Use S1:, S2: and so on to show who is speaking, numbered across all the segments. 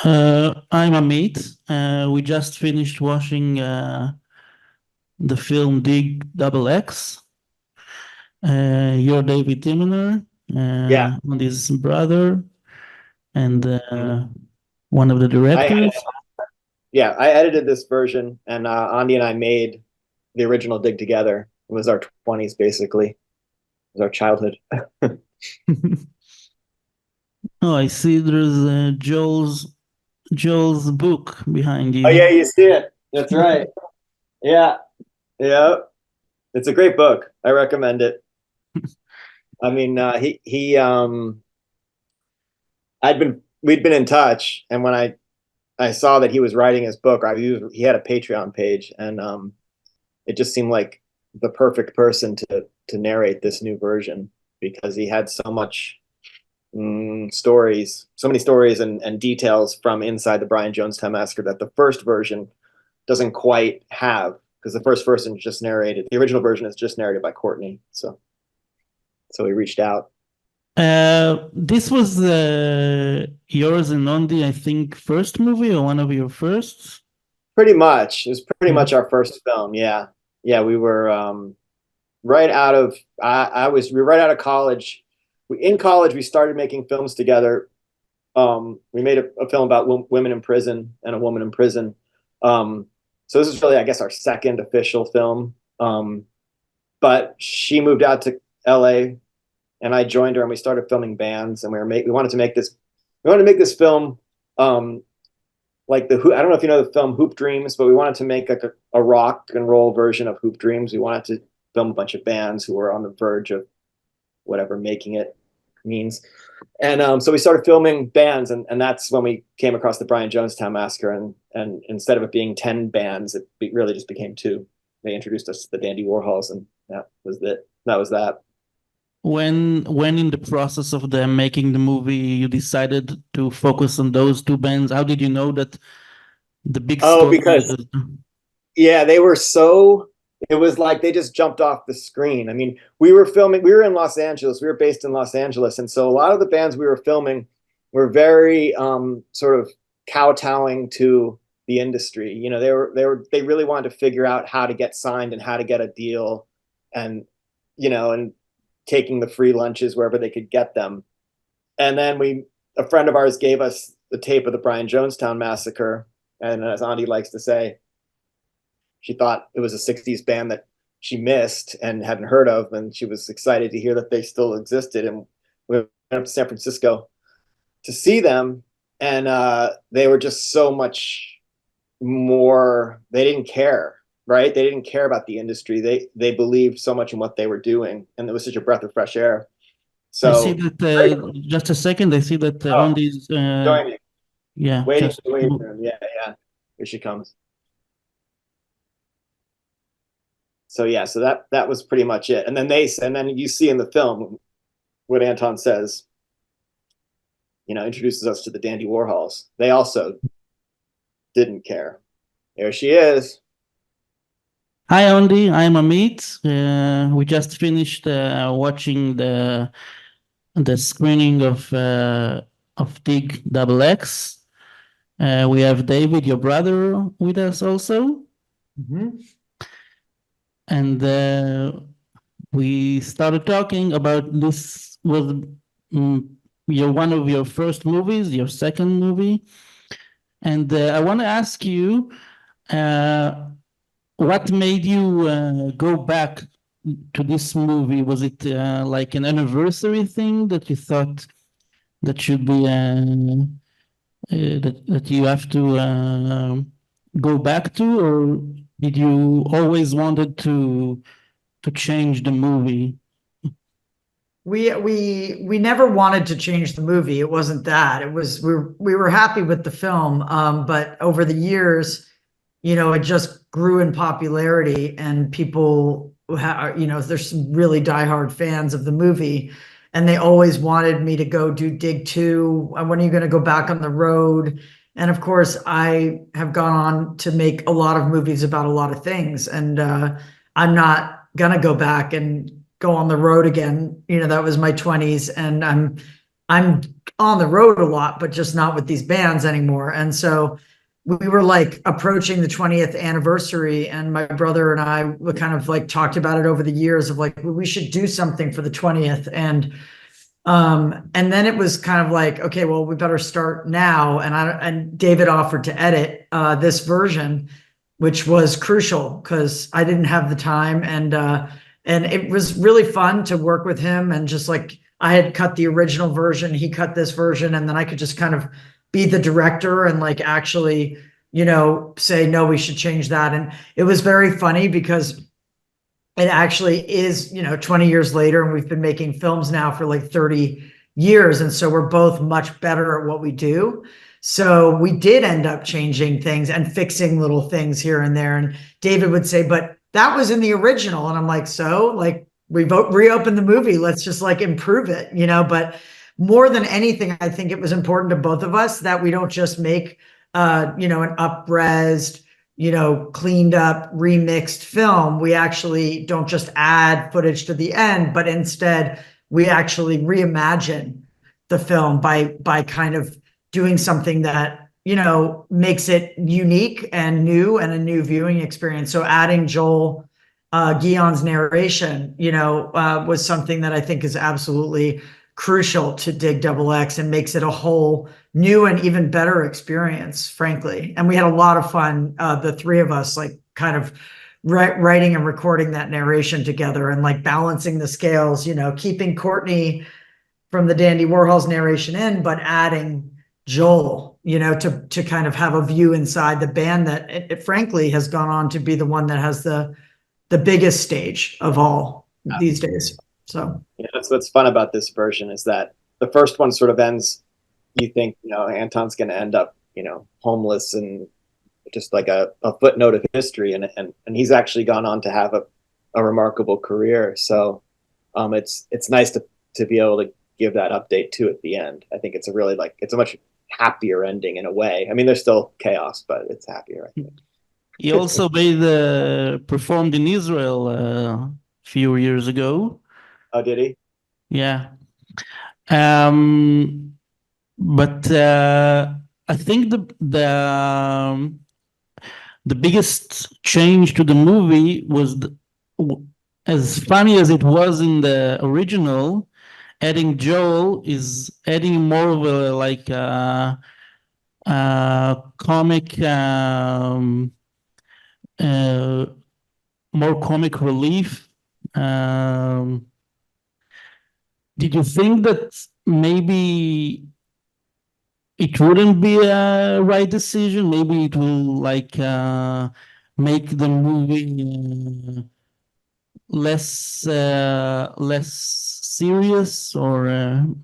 S1: I'm Amit. We just finished watching the film Dig Double X. You're David Timoner,
S2: Yeah.
S1: and his brother, and
S2: Mhm.
S1: one of the
S2: I
S1: directors.
S2: I edited this version, and Ondi and I made the original Dig together. It was our 20s basically. It was our childhood.
S1: Oh, I see. There's Joel's book behind
S2: Oh
S1: you.
S2: yeah, you see it. That's right. Yeah. Yeah. It's a great book. I recommend it. I mean, he I'd been we'd been in touch, and when I saw that he was writing his book, he had a Patreon page, and it just seemed like the perfect person to narrate this new version because he had so many stories and details from inside the Brian Jonestown Massacre that the first version doesn't quite have because the first version is just narrated. The original version is just narrated by Courtney. So he reached out.
S1: This was yours and Ondi, I think, first movie or one of your first.
S2: Pretty much, it was pretty
S1: Yeah.
S2: much our first film. Yeah, yeah, we were right out of we were right out of college. In college we started making films together. We made a film about women in prison and a woman in prison. Um, so this is really, I guess, our second official film. But she moved out to LA and I joined her and we started filming bands and we wanted to make this film like I don't know if you know the film Hoop Dreams, but we wanted to make like a rock and roll version of Hoop Dreams. We wanted to film a bunch of bands who were on the verge of whatever making it means. And so we started filming bands, and that's when we came across the Brian Jonestown Massacre. And instead of it being 10 bands, really just became two. They introduced us to the Dandy Warhols, and that was it. That was that.
S1: When in the process of them making the movie, you decided to focus on those two bands, how did you know that the big
S2: Oh,
S1: story
S2: because
S1: is
S2: yeah, they were so. It was like they just jumped off the screen. I mean, we were filming. We were in Los Angeles. We were based in Los Angeles, and so a lot of the bands we were filming were very sort of kowtowing to the industry. You know, they really wanted to figure out how to get signed and how to get a deal, and and taking the free lunches wherever they could get them. And then a friend of ours gave us the tape of the Brian Jonestown Massacre, and as Andy likes to say, she thought it was a 60s band that she missed and hadn't heard of, and she was excited to hear that they still existed. And we went up to San Francisco to see them, and they were just so much more. They didn't care, right? They didn't care about the industry. They believed so much in what they were doing, and it was such a breath of fresh air.
S1: I see
S2: So,
S1: that just a second. I see that
S2: oh,
S1: on these
S2: joining,
S1: yeah,
S2: waiting,
S1: just
S2: waiting for him. Yeah, yeah. Here she comes. So yeah, so that was pretty much it. And then you see in the film what Anton says, introduces us to the Dandy Warhols. They also didn't care. There she is.
S1: Hi Andy, I'm Amit. We just finished watching the screening of Dig Double X. We have David, your brother, with us also,
S2: Mm-hmm.
S1: and we started talking about this was mm, your one of your first movies, your second movie, and I want to ask you uh, what made you go back to this movie? Was it like an anniversary thing that you thought that should be that you have to go back to, or did you always wanted to change the movie?
S3: We never wanted to change the movie. It wasn't that. It was we were happy with the film, but over the years, it just grew in popularity, and people, there's some really diehard fans of the movie, and they always wanted me to go do Dig 2. When are you going to go back on the road? And of course, I have gone on to make a lot of movies about a lot of things, and I'm not gonna go back and go on the road again. That was my 20s, and I'm I'm on the road a lot, but just not with these bands anymore. And so we were like approaching the 20th anniversary, and my brother and I kind of like talked about it over the years of like, we should do something for the 20th. And then it was kind of like, okay, well, we better start now. And David offered to edit this version, which was crucial because I didn't have the time. And it was really fun to work with him, and just like I had cut the original version, he cut this version, and then I could just kind of be the director and like actually, say, no, we should change that. And it was very funny because it actually is, 20 years later, and we've been making films now for like 30 years. And so we're both much better at what we do. So we did end up changing things and fixing little things here and there. And David would say, but that was in the original. And I'm like, so like we reopened the movie. Let's just like improve it, but more than anything, I think it was important to both of us that we don't just make, an up-resed, cleaned up, remixed film. We actually don't just add footage to the end, but instead we actually reimagine the film by kind of doing something that, makes it unique and new and a new viewing experience. So adding Joel Guillon's narration, was something that I think is absolutely crucial to Dig Double X and makes it a whole new and even better experience, frankly. And we had a lot of fun, the three of us, like kind of writing and recording that narration together and like balancing the scales, keeping Courtney from the Dandy Warhol's narration in, but adding Joel, to kind of have a view inside the band that it frankly has gone on to be the one that has the biggest stage of all these days. So
S2: yeah, that's what's fun about this version is that the first one sort of ends. You think, Anton's going to end up, homeless and just like a footnote of history, and he's actually gone on to have a remarkable career. So it's nice to be able to give that update too at the end. I think it's a much happier ending in a way. I mean, there's still chaos, but it's happier, I think.
S1: He also performed in Israel a few years ago.
S2: Oh, did he?
S1: Yeah. But I think the biggest change to the movie was as funny as it was in the original. Adding Joel is adding more of a like comic, more comic relief. Did you think that maybe it wouldn't be a right decision? Maybe it will like make the movie less serious, or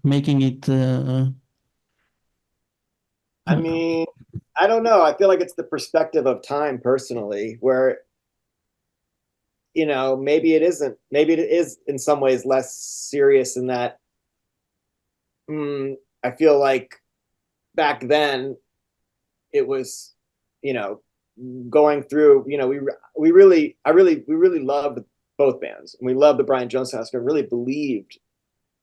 S1: making it.
S2: I mean, I don't know. I feel like it's the perspective of time personally, where maybe it isn't. Maybe it is in some ways less serious in that. I feel like back then it was, going through. We really loved both bands, and we loved the Brian Jones house. I really believed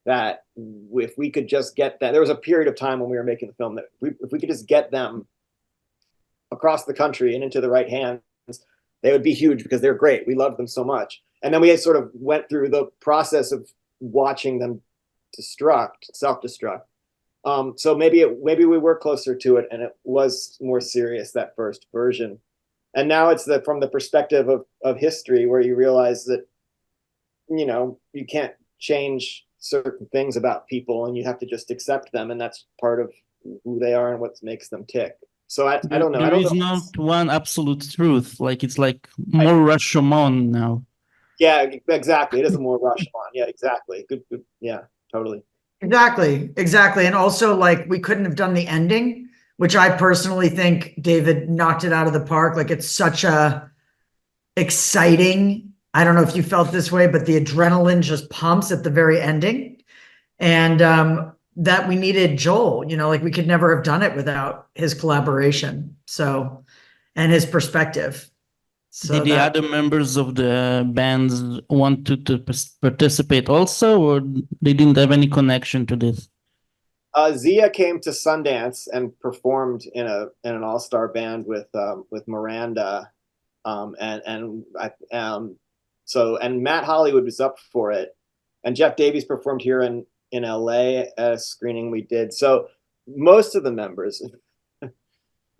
S2: that if we could just get that, there was a period of time when we were making the film that if we could just get them across the country and into the right hands, they would be huge because they're great. We loved them so much. And then we sort of went through the process of watching them self-destruct. So maybe we were closer to it, and it was more serious, that first version. And now it's from the perspective of history, where you realize that, you can't change certain things about people, and you have to just accept them, and that's part of who they are and what makes them tick. So I don't know.
S1: There is not one absolute truth. Like it's like more Rashomon now.
S2: Yeah, exactly. It is a more Rashomon. Yeah, exactly. Good. Yeah, totally.
S3: Exactly. And also, like, we couldn't have done the ending, which I personally think David knocked it out of the park. Like, it's such a exciting, I don't know if you felt this way, but the adrenaline just pumps at the very ending. And that we needed Joel, like we could never have done it without his collaboration. So, and his perspective. So
S1: did the other members of the bands want to participate also, or they didn't have any connection to this?
S2: Zia came to Sundance and performed in an all-star band with Miranda, and Matt Hollywood was up for it, and Jeff Davies performed here in LA at a screening we did. So most of the members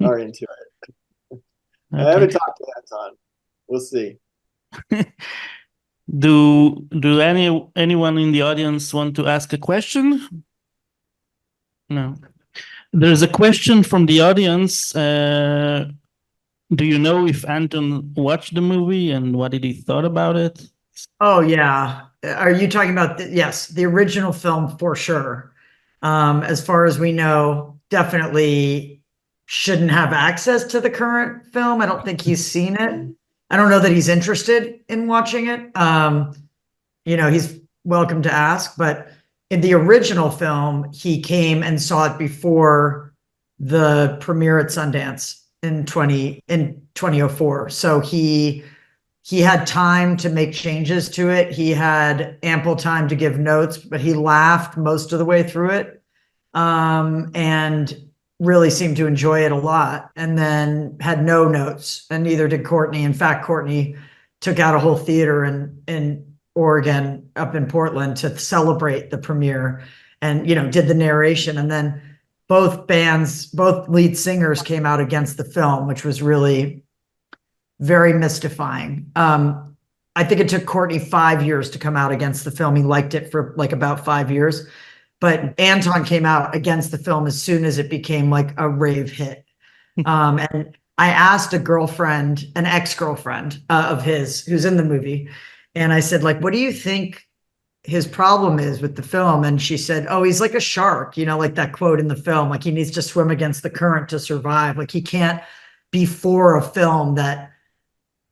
S2: are into it.
S1: Okay.
S2: I haven't talked to Anton. We'll see.
S1: Do anyone in the audience want to ask a question? No. There's a question from the audience. Do you know if Anton watched the movie and what did he thought about it?
S3: Oh yeah. Are you talking about yes, the original film for sure. As far as we know, definitely shouldn't have access to the current film. I don't think he's seen it. I don't know that he's interested in watching it. He's welcome to ask, but in the original film, he came and saw it before the premiere at Sundance in 2004. So he had time to make changes to it. He had ample time to give notes, but he laughed most of the way through it, and really seemed to enjoy it a lot, and then had no notes, and neither did Courtney. In fact, Courtney took out a whole theater in Oregon, up in Portland, to celebrate the premiere, and did the narration. And then both lead singers came out against the film, which was really very mystifying. I think it took Courtney 5 years to come out against the film. He liked it for like about 5 years. But Anton came out against the film as soon as it became like a rave hit. And I asked an ex-girlfriend of his who's in the movie, and I said, like, what do you think his problem is with the film? And she said, oh, he's like a shark, like that quote in the film, like he needs to swim against the current to survive. Like he can't be for a film that,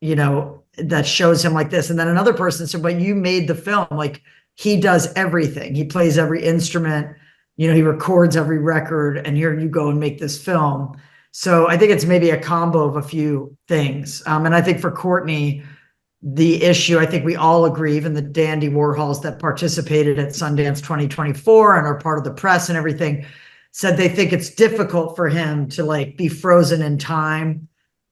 S3: that shows him like this. And then another person said, but you made the film, like, he does everything. He plays every instrument, he records every record, and here you go and make this film. So I think it's maybe a combo of a few things. And I think for Courtney, the issue, I think we all agree, even the Dandy Warhols that participated at Sundance 2024 and are part of the press and everything, said they think it's difficult for him to like be frozen in time,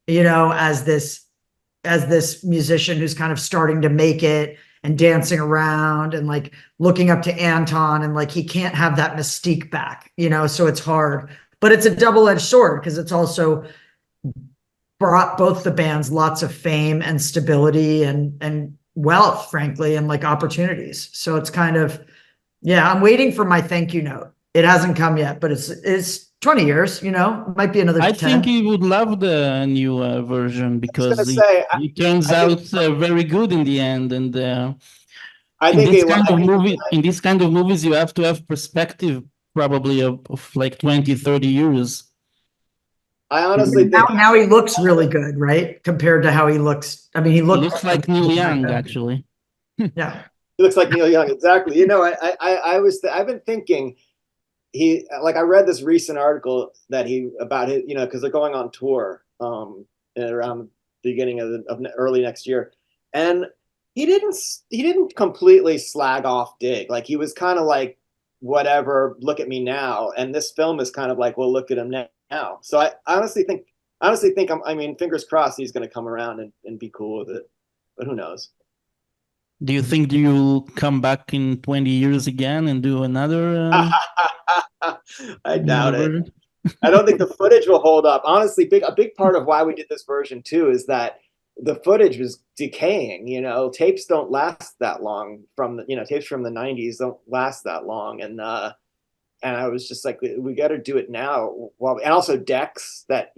S3: as this musician who's kind of starting to make it and dancing around and like looking up to Anton, and like he can't have that mystique back, so it's hard. But it's a double-edged sword because it's also brought both the bands lots of fame and stability and wealth, frankly, and like opportunities. So it's kind of, I'm waiting for my thank you note. It hasn't come yet, but it's 20 years, might be another 10.
S1: I think he would love the new version because it turns out very good in the end. And
S2: I think
S1: in this kind of movies, you have to have perspective probably of like 20, 30 years.
S2: I honestly think
S3: now he looks really good, right? Compared to how he looks. I mean, he looks
S1: like Neil Young, actually.
S3: Yeah.
S2: He looks like Neil Young, exactly. I've been thinking, I read this recent article that about his, because they're going on tour around the beginning of early next year, and he didn't completely slag off Dig. Like he was kind of like, whatever, look at me now. And this film is kind of like, well, look at him now. So I honestly think fingers crossed he's going to come around and be cool with it, but who knows?
S1: Do you think you'll come back in 20 years again and do another?
S2: I doubt it. I don't think the footage will hold up. Honestly, a big part of why we did this version too is that the footage was decaying. Tapes don't last that long tapes from the 90s don't last that long. And I was just like, we got to do it now. And also decks that,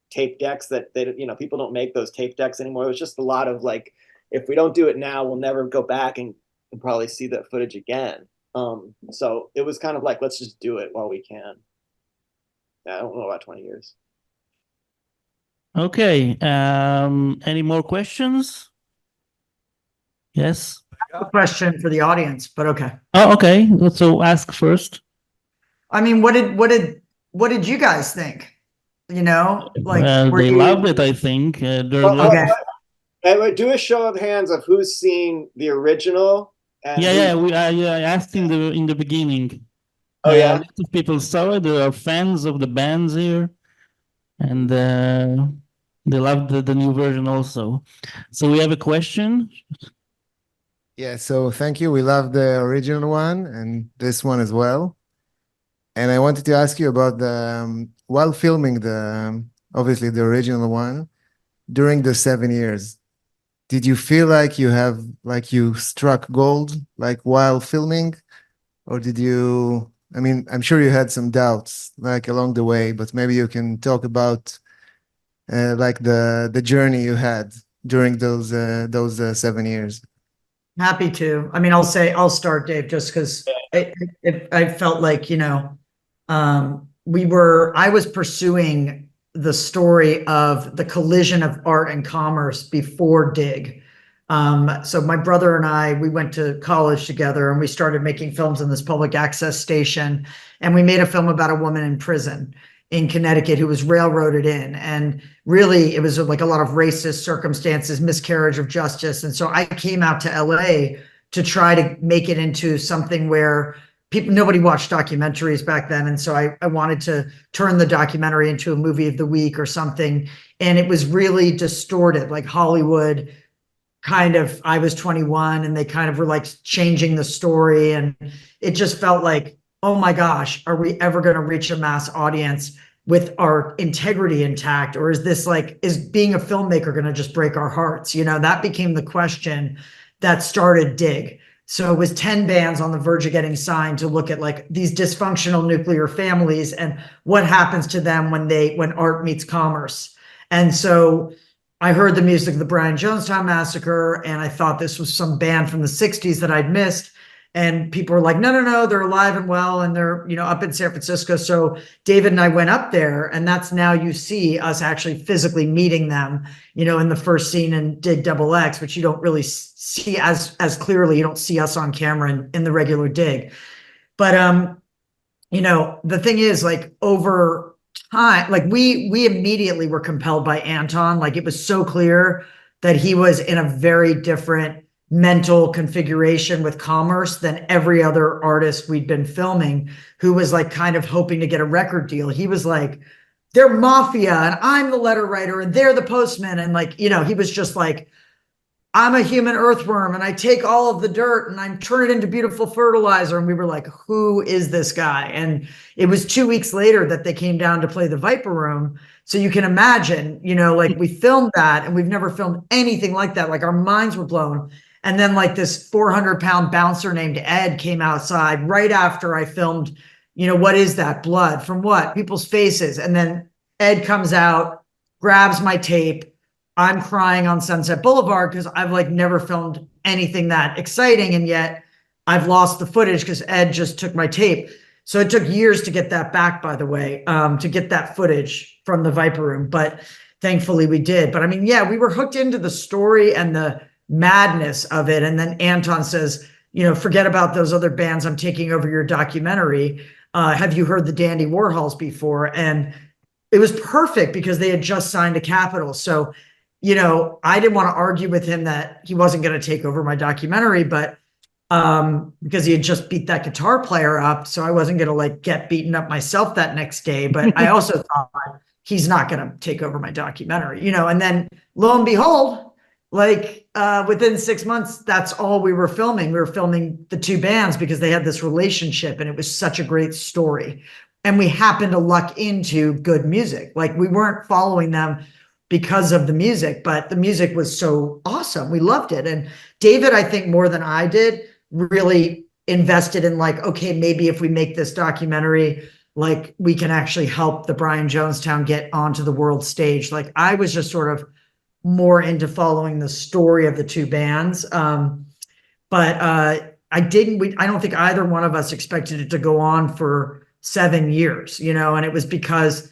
S2: tape decks that people don't make those tape decks anymore. It was just a lot of like, if we don't do it now, we'll never go back and probably see that footage again. So it was kind of like, let's just do it while we can. I don't know about 20 years.
S1: Okay. Any more questions? Yes.
S3: I have a question for the audience, but okay.
S1: Oh, okay. So ask first.
S3: I mean, what did you guys think? They
S1: loved it, I think.
S3: Okay.
S2: Do a show of hands of who's seen the original.
S1: And I asked in the beginning.
S2: Oh yeah.
S1: Lots of people saw it. There are fans of the bands here, and they loved the new version also. So we have a question.
S4: Yeah, so thank you. We love the original one and this one as well. And I wanted to ask you about the while filming obviously the original one during the 7 years, did you feel like you struck gold like while filming, or did you? I mean, I'm sure you had some doubts like along the way, but maybe you can talk about like the journey you had during those 7 years.
S3: Happy to. I mean, I'll start, Dave, just because I felt like, I was pursuing the story of the collision of art and commerce before Dig. So my brother and I, we went to college together and we started making films in this public access station. And we made a film about a woman in prison in Connecticut who was railroaded in. And really, it was like a lot of racist circumstances, miscarriage of justice. And so I came out to LA to try to make it into something where nobody watched documentaries back then. And so I wanted to turn the documentary into a movie of the week or something. And it was really distorted, like Hollywood kind of, I was 21 and they kind of were like changing the story. And it just felt like, oh my gosh, are we ever going to reach a mass audience with our integrity intact? Or is being a filmmaker going to just break our hearts? That became the question that started Dig. So it was 10 bands on the verge of getting signed to look at like these dysfunctional nuclear families and what happens to them when art meets commerce. And so I heard the music of the Brian Jonestown Massacre, and I thought this was some band from the 60s that I'd missed. And people were like, no, they're alive and well, and they're, up in San Francisco. So David and I went up there, and that's now you see us actually physically meeting them, in the first scene in Dig Double X, which you don't really see as clearly. You don't see us on camera in the regular Dig. But, the thing is, like, over time, like we immediately were compelled by Anton. Like, it was so clear that he was in a very different mental configuration with commerce than every other artist we'd been filming, who was like kind of hoping to get a record deal. He was like, they're mafia and I'm the letter writer and they're the postman. And like, he was just like, I'm a human earthworm and I take all of the dirt and I turn it into beautiful fertilizer. And we were like, who is this guy? And it was 2 weeks later that they came down to play the Viper Room. So you can imagine, like we filmed that and we've never filmed anything like that. Like our minds were blown. And then like this 400-pound bouncer named Ed came outside right after I filmed, what is that? Blood from what? People's faces. And then Ed comes out, grabs my tape. I'm crying on Sunset Boulevard because I've like never filmed anything that exciting. And yet I've lost the footage because Ed just took my tape. So it took years to get that back, by the way, to get that footage from the Viper Room. But thankfully we did. But I mean, yeah, we were hooked into the story and the madness of it. And then Anton says, forget about those other bands. I'm taking over your documentary. Have you heard the Dandy Warhols before? And it was perfect because they had just signed to Capitol. So, I didn't want to argue with him that he wasn't going to take over my documentary, but because he had just beat that guitar player up. So I wasn't going to like get beaten up myself that next day. But I also thought he's not going to take over my documentary, and then lo and behold, like within 6 months, that's all we were filming. We were filming the two bands because they had this relationship and it was such a great story. And we happened to luck into good music. Like we weren't following them because of the music, but the music was so awesome. We loved it. And David, I think more than I did, really invested in like, okay, maybe if we make this documentary, like we can actually help the Brian Jonestown get onto the world stage. Like I was just sort of more into following the story of the two bands. But I don't think either one of us expected it to go on for 7 years, and it was because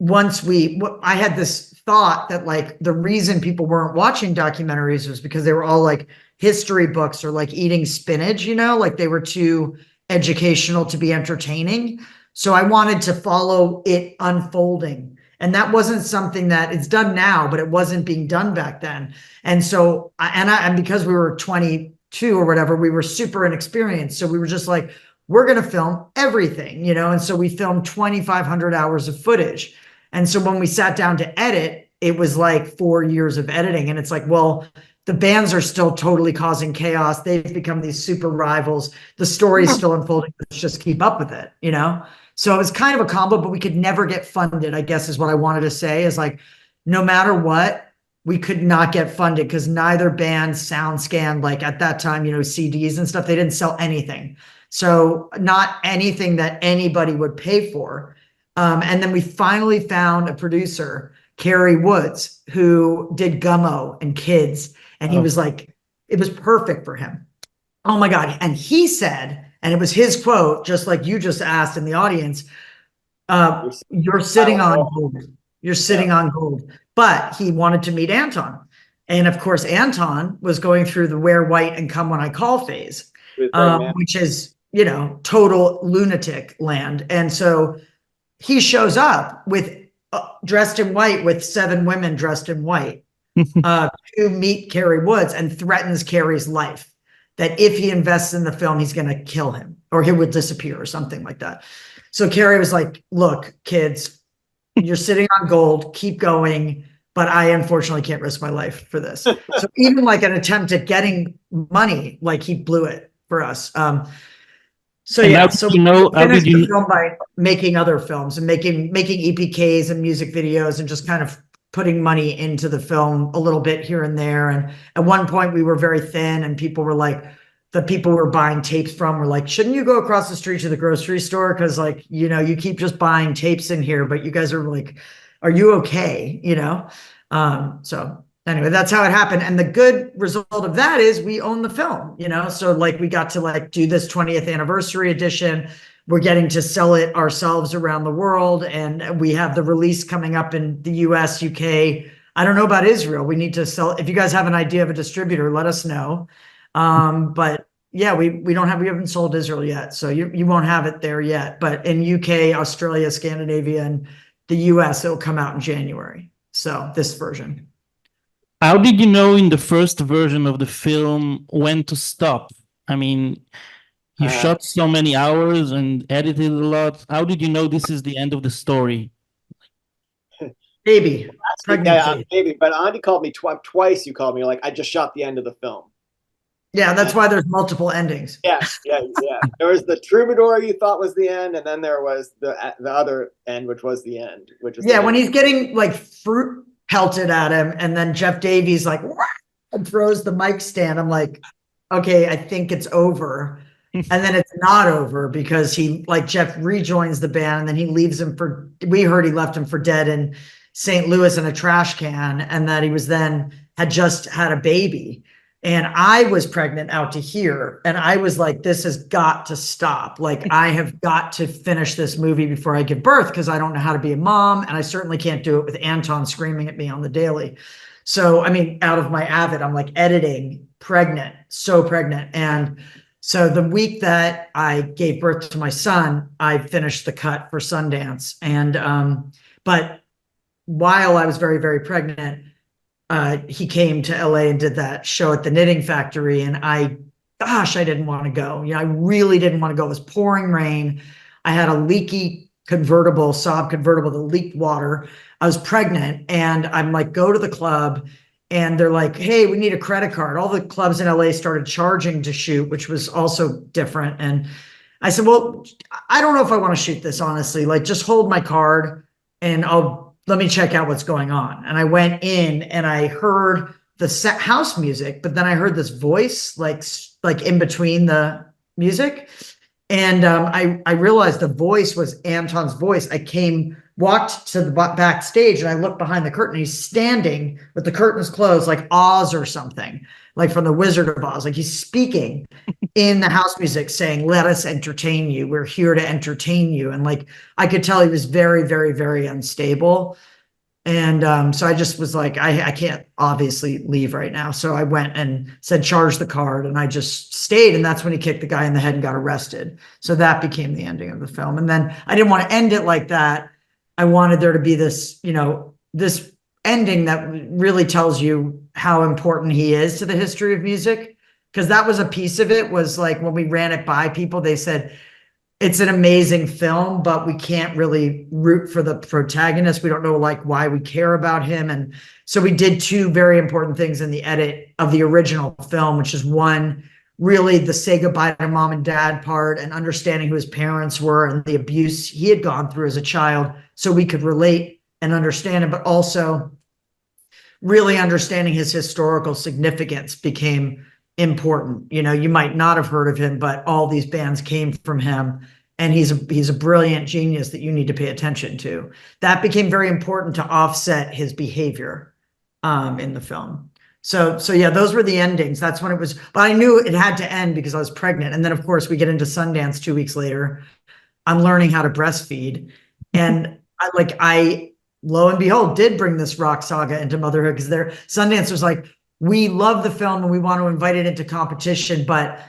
S3: I had this thought that like the reason people weren't watching documentaries was because they were all like history books or like eating spinach, like they were too educational to be entertaining. So I wanted to follow it unfolding. And that wasn't something that it's done now, but it wasn't being done back then. And so, and because we were 22 or whatever, we were super inexperienced. So we were just like, we're going to film everything, you know? And so we filmed 2,500 hours of footage. And so when we sat down to edit, it was like 4 years of editing. And it's like, well, the bands are still totally causing chaos. They've become these super rivals. The story is still unfolding. Let's just keep up with it, you know? So it was kind of a combo, but we could never get funded, I guess is what I wanted to say, is like, no matter what, we could not get funded because neither band sound scanned, like at that time, you know, CDs and stuff, they didn't sell anything. So not anything that anybody would pay for. And then we finally found a producer, Kerry Woods, who did Gummo and Kids. And he was like, it was perfect for him. Oh my God. And he said, and it was his quote, just like you just asked in the audience, you're sitting on gold. You're sitting on gold. But he wanted to meet Anton. And of course, Anton was going through the wear white and come when I call phase, which is, you know, total lunatic land. And so he shows up with dressed in white with 7 women dressed in white to meet Kerry Woods and threatens Kerry's life. That if he invests in the film, he's going to kill him or he would disappear or something like that. So Kerry was like, look, kids, you're sitting on gold, keep going. But I unfortunately can't risk my life for this. So even like an attempt at getting money, like he blew it for us. So yeah, so we finished the film by making other films and making EPKs and music videos and just kind of putting money into the film a little bit here and there. And at one point we were very thin and people were like, the people we were buying tapes from were like, shouldn't you go across the street to the grocery store? Cause like, you know, you keep just buying tapes in here, but you guys are like, are you okay? You know? So anyway, that's how it happened. And the good result of that is we own the film, you know? So like we got to like do this 20th anniversary edition. We're getting to sell it ourselves around the world. And we have the release coming up in the US, UK. I don't know about Israel. We need to sell. If you guys have an idea of a distributor, let us know. But yeah, we haven't sold Israel yet. So you won't have it there yet, but in UK, Australia, Scandinavia, and the US, it'll come out in January. So this version.
S1: How did you know in the first version of the film when to stop? I mean, you shot so many hours and edited a lot. How did you know this is the end of the story?
S3: Baby.
S2: Yeah, baby. But Ondi called me twice. You called me like, I just shot the end of the film.
S3: Yeah, that's why there's multiple endings.
S2: Yeah. There was the troubadour you thought was the end, and then there was the other end, which was the end.
S3: When he's getting like fruit pelted at him, and then Jeff Davies like and throws the mic stand. I'm like, okay, I think it's over. And then it's not over because he like Jeff rejoins the band and then he leaves him for, we heard he left him for dead in St. Louis in a trash can, and that he was then had just had a baby. And I was pregnant out to here. And I was like, this has got to stop. Like, I have got to finish this movie before I give birth because I don't know how to be a mom. And I certainly can't do it with Anton screaming at me on the daily. So, I mean, out of my Avid, I'm like editing, pregnant, so pregnant. And so the week that I gave birth to my son, I finished the cut for Sundance. And, but while I was very, very pregnant, he came to LA and did that show at the Knitting Factory. And I didn't want to go. You know, I really didn't want to go. It was pouring rain. I had a leaky convertible, Saab convertible that leaked water. I was pregnant and I'm like, go to the club. And they're like, hey, we need a credit card. All the clubs in LA started charging to shoot, which was also different. And I said, well, I don't know if I want to shoot this, honestly. Like, just hold my card and let me check out what's going on. And I went in and I heard the house music, but then I heard this voice like in between the music. And I realized the voice was Anton's voice. I walked to the backstage and I looked behind the curtain. He's standing with the curtains closed, like Oz or something, like from the Wizard of Oz. Like, he's speaking in the house music saying, let us entertain you. We're here to entertain you. And like, I could tell he was very, very, very unstable. And so I just was like, I can't obviously leave right now. So I went and said, charge the card. And I just stayed. And that's when he kicked the guy in the head and got arrested. So that became the ending of the film. And then I didn't want to end it like that. I wanted there to be this, you know, this ending that really tells you how important he is to the history of music. Because that was a piece of it, was like when we ran it by people, they said, it's an amazing film, but we can't really root for the protagonist. We don't know like why we care about him. And so we did two very important things in the edit of the original film, which is one, really the say goodbye to mom and dad part and understanding who his parents were and the abuse he had gone through as a child, so we could relate and understand it, but also really understanding his historical significance became important. You know, you might not have heard of him, but all these bands came from him, and he's a brilliant genius that you need to pay attention to. That became very important to offset his behavior in the film. So yeah, those were the endings. That's when it was, but I knew it had to end because I was pregnant. And then of course we get into Sundance 2 weeks later. I'm learning how to breastfeed. And I lo and behold, did bring this rock saga into motherhood, because Sundance was like, we love the film and we want to invite it into competition, but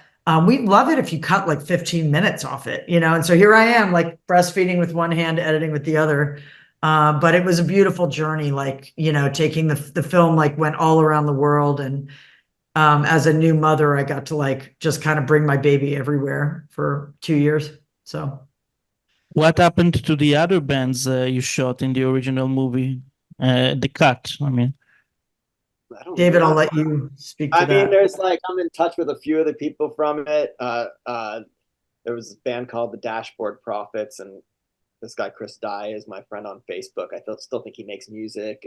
S3: we'd love it if you cut like 15 minutes off it, you know? And so here I am, like breastfeeding with one hand, editing with the other. But it was a beautiful journey, like, you know, taking the film, like went all around the world. And as a new mother, I got to like just kind of bring my baby everywhere for 2 years. So.
S1: What happened to the other bands you shot in the original movie? The cut, I mean.
S3: David, I'll let you speak to that.
S2: I mean, there's like, I'm in touch with a few of the people from it. There was a band called the Dashboard Prophets, and this guy Chris Dye is my friend on Facebook. I still think he makes music.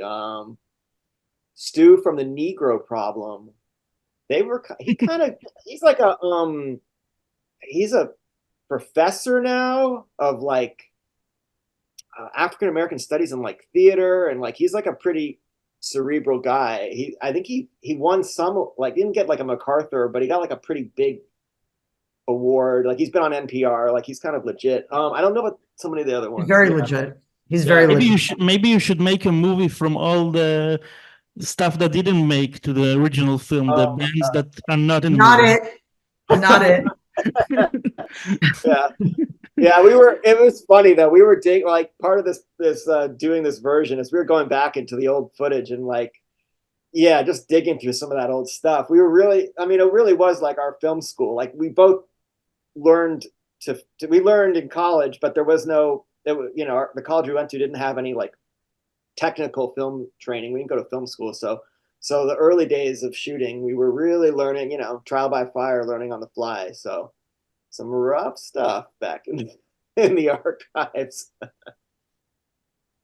S2: Stu from the Negro Problem. He's like he's a professor now of like African American studies and like theater, and like he's like a pretty cerebral guy. I think he won some, like, didn't get like a MacArthur, but he got like a pretty big award. Like he's been on NPR. Like he's kind of legit. I don't know about so many of the other ones.
S3: He's very legit. He's very legit.
S1: Maybe you should make a movie from all the stuff that didn't make to the original film, the bands that are not in the movie.
S3: Not it.
S2: Yeah, it was funny though. We were like part of this doing this version is we were going back into the old footage and like, yeah, just digging through some of that old stuff. We were really, I mean, it really was like our film school. Like we both learned we learned in college, but there was no, you know, the college we went to didn't have any like technical film training. We didn't go to film school. So the early days of shooting, we were really learning, you know, trial by fire, learning on the fly. So some rough stuff back in the archives.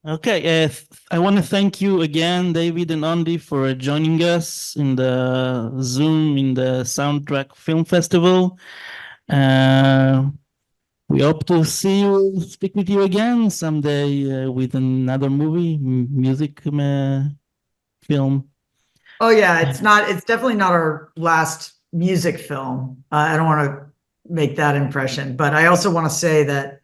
S1: Okay, I want to thank you again, David and Ondi, for joining us in the Zoom in the Soundtrack Film Festival. We hope to speak with you again someday with another movie, music film.
S3: Oh yeah, it's definitely not our last music film. I don't want to make that impression, but I also want to say that,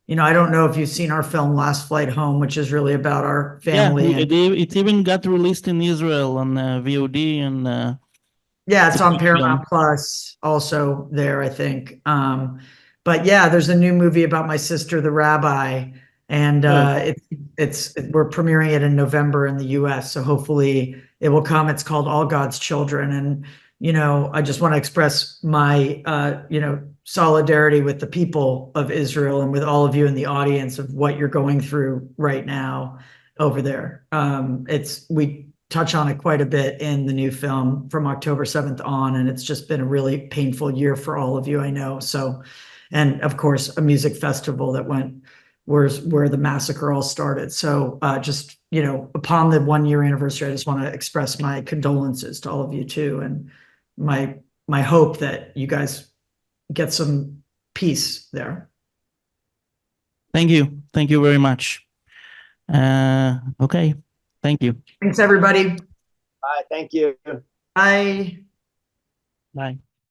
S3: you know, I don't know if you've seen our film Last Flight Home, which is really about our family.
S1: Yeah, it even got released in Israel on VOD and
S3: yeah, it's on Paramount Plus also there, I think. But yeah, there's a new movie about my sister, the rabbi, and we're premiering it in November in the US. So hopefully it will come. It's called All God's Children. And, you know, I just want to express my, you know, solidarity with the people of Israel and with all of you in the audience of what you're going through right now over there. We touch on it quite a bit in the new film from October 7th on, and it's just been a really painful year for all of you, I know. So, and of course, a music festival that where the massacre all started. So just, you know, upon the 1-year anniversary, I just want to express my condolences to all of you too, and my hope that you guys get some peace there.
S1: Thank you very much. Okay, thank you.
S3: Thanks everybody.
S2: Bye. Thank you.
S3: Bye.
S1: Bye.